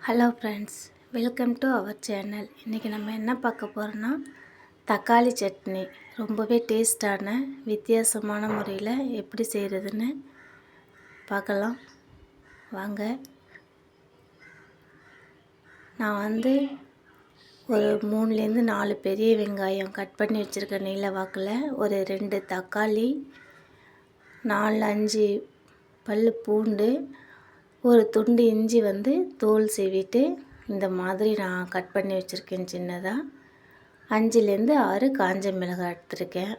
Hello friends, welcome to our channel. இன்றைக்கி நம்ம என்ன பார்க்க போகிறோன்னா தக்காளி சட்னி. ரொம்பவே டேஸ்டான வித்தியாசமான முறையில் எப்படி செய்கிறதுன்னு பார்க்கலாம் வாங்க. நான் ஒரு 3லேருந்து 4 பெரிய வெங்காயம் கட் பண்ணி வச்சுருக்கேன் நீல வாக்கில். ஒரு 2 தக்காளி, 4-5 பல் பூண்டு, ஒரு துண்டு இஞ்சி தோல் சீவிட்டு இந்த மாதிரி நான் கட் பண்ணி வச்சுருக்கேன் சின்னதாக. 5லேருந்து 6 காஞ்ச மிளகாய் எடுத்துருக்கேன்.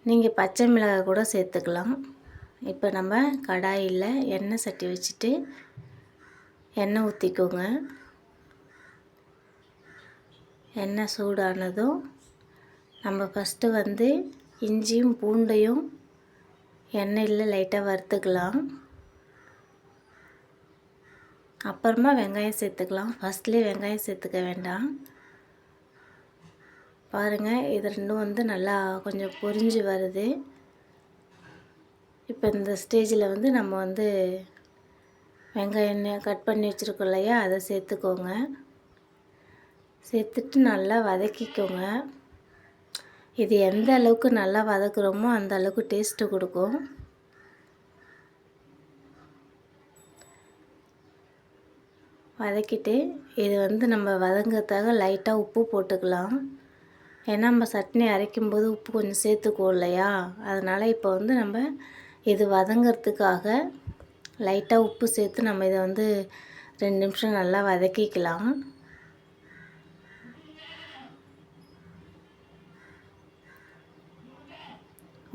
நீங்கள் பச்சை மிளகாய் கூட சேர்த்துக்கலாம். இப்போ நம்ம கடாயில் எண்ணெய் சட்டி வச்சுட்டு எண்ணெய் ஊற்றிக்கோங்க. எண்ணெய் சூடானதும் நம்ம ஃபஸ்ட்டு இஞ்சியும் பூண்டையும் எண்ணெயில் லைட்டாக வறுத்துக்கலாம். அப்புறமா வெங்காயம் சேர்த்துக்கலாம். ஃபஸ்ட்லேயே வெங்காயம் சேர்த்துக்க வேண்டாம். பாருங்கள், இது ரெண்டும் நல்லா கொஞ்சம் பொரிஞ்சு வருது. இப்போ இந்த ஸ்டேஜில் நம்ம வெங்காயம் கட் பண்ணி வச்சுருக்கோம் இல்லையா, அதை சேர்த்துக்கோங்க. சேர்த்துட்டு நல்லா வதக்கிக்கோங்க. இது எந்த அளவுக்கு நல்லா வதக்குறோமோ அந்த அளவுக்கு டேஸ்ட்டு கொடுக்கும். வதக்கிட்டு இது நம்ம வதங்கிறதுக்காக லைட்டாக உப்பு போட்டுக்கலாம். ஏன்னா நம்ம சட்னி அரைக்கும்போது உப்பு கொஞ்சம் சேர்த்துக்குவோம் இல்லையா, அதனால் இப்போ நம்ம இது வதங்கிறதுக்காக லைட்டாக உப்பு சேர்த்து நம்ம இதை 2 நிமிஷம் நல்லா வதக்கிக்கலாம்.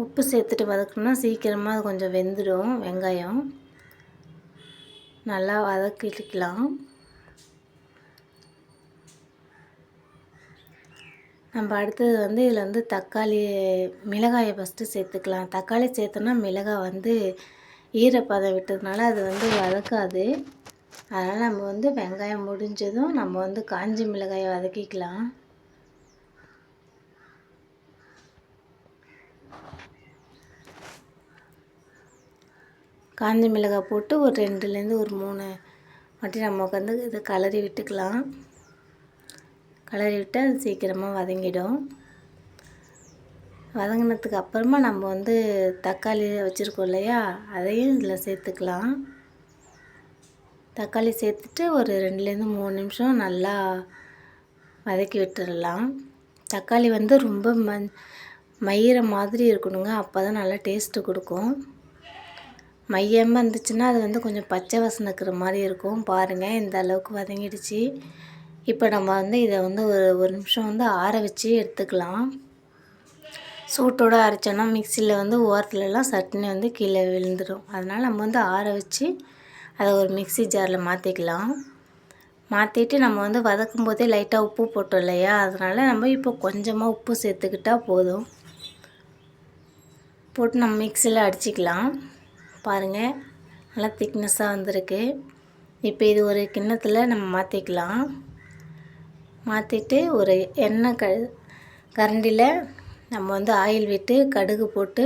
உப்பு சேர்த்துட்டு வதக்கணும்னா சீக்கிரமாக அது கொஞ்சம் வெந்துடும். வெங்காயம் நல்லா வதக்கிக்கலாம். நம்ம அடுத்தது இதில் தக்காளி மிளகாயை ஃபஸ்ட்டு சேர்த்துக்கலாம். தக்காளி சேர்த்தோன்னா மிளகாய் ஈரப்பதம் விட்டதுனால அது வதக்காது. அதனால் நம்ம வெங்காயம் முடிஞ்சதும் நம்ம காஞ்ச மிளகாயை வதக்கிக்கலாம். காஞ்ச மிளகாய் போட்டு ஒரு 2லேருந்து ஒரு 3 வாட்டி நம்ம இதை கலரி விட்டுக்கலாம். கலரி விட்டு அது சீக்கிரமாக வதங்கிடும். வதங்கினதுக்கு அப்புறமா நம்ம தக்காளி வச்சுருக்கோம் இல்லையா, அதையும் இதில் சேர்த்துக்கலாம். தக்காளி சேர்த்துட்டு ஒரு 2லேருந்து 3 நிமிஷம் நல்லா வதக்கி விட்டுடலாம். தக்காளி ரொம்ப மயிற மாதிரி இருக்கணுங்க, அப்போ தான் நல்லா டேஸ்ட்டு கொடுக்கும். மையமாக இருந்துச்சுன்னா அது கொஞ்சம் பச்சை வாசனை இருக்கிற மாதிரி இருக்கும். பாருங்கள், இந்த அளவுக்கு வதங்கிடுச்சு. இப்போ நம்ம இதை ஒரு நிமிஷம் ஆற வச்சு எடுத்துக்கலாம். சூட்டோடு அரைச்சோன்னா மிக்சியில் ஓரத்துலலாம் சட்னி கீழே விழுந்துடும். அதனால் நம்ம ஆற வச்சு அதை ஒரு மிக்சி ஜாரில் மாற்றிக்கலாம். மாற்றிட்டு நம்ம வதக்கும் போதே லைட்டாக உப்பு போட்டோம் இல்லையா, அதனால் நம்ம இப்போ கொஞ்சமாக உப்பு சேர்த்துக்கிட்டால் போதும். போட்டு நம்ம மிக்சியில் அடிச்சிக்கலாம். பாருங்கள், நல்லா திக்னஸாக வந்திருக்கு. இப்போ இது ஒரு கிண்ணத்தில் நம்ம மாற்றிக்கலாம். மாற்றிட்டு ஒரு எண்ணெய் கரண்டியில் நம்ம ஆயில் விட்டு கடுகு போட்டு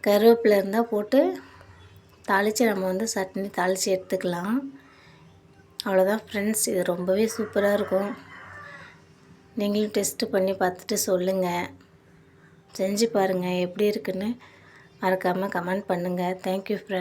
கருவேப்பிலை இருந்தால் போட்டு தாளித்து நம்ம சட்னி தாளித்து எடுத்துக்கலாம். அவ்வளோதான் ஃப்ரெண்ட்ஸ், இது ரொம்பவே சூப்பராக இருக்கும். நீங்களும் டெஸ்ட்டு பண்ணி பார்த்துட்டு சொல்லுங்கள். செஞ்சு பாருங்கள் எப்படி இருக்குன்னு மறக்காமல் கமெண்ட் பண்ணுங்கள். Thank you friends.